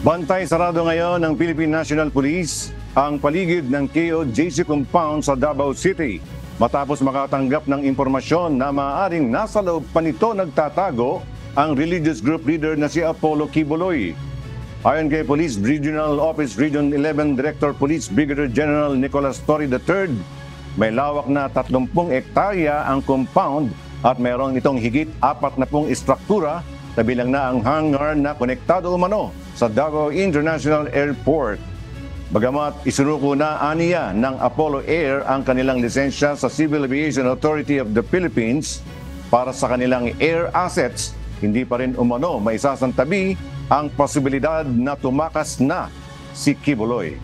Bantay sarado ngayon ng Philippine National Police ang paligid ng KOJC compound sa Davao City matapos makatanggap ng impormasyon na maaaring nasa loob pa nito nagtatago ang religious group leader na si Apollo Quiboloy. Ayon kay Police Regional Office Region 11 Director Police Brigadier General Nicolas Torre III, may lawak na 30 hektarya ang compound at mayroon itong higit 40 istruktura na bilang na ang hangar na konektado umano sa Davao International Airport. Bagamat isinuko na aniya ng Apollo Air ang kanilang lisensya sa Civil Aviation Authority of the Philippines para sa kanilang air assets, hindi pa rin umano maisasantabi ang posibilidad na tumakas na si Quiboloy.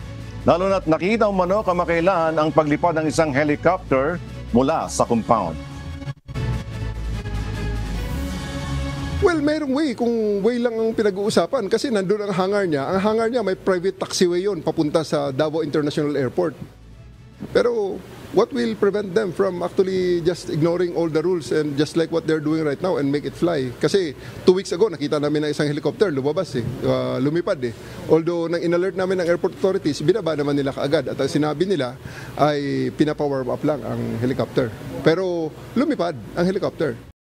Lalo na't nakita umano kamakailan ang paglipad ng isang helicopter mula sa compound. Well, mayroong way. Kung way lang ang pinag-uusapan kasi nandun ang hangar niya. Ang hangar niya may private taxiway yun papunta sa Davao International Airport. Pero what will prevent them from actually just ignoring all the rules and just like what they're doing right now and make it fly? Kasi 2 weeks ago nakita namin na isang helicopter lumabas lumipad Although nang in-alert namin ng airport authorities, binaba naman nila kaagad at ang sinabi nila ay pinapower up lang ang helicopter. Pero lumipad ang helicopter.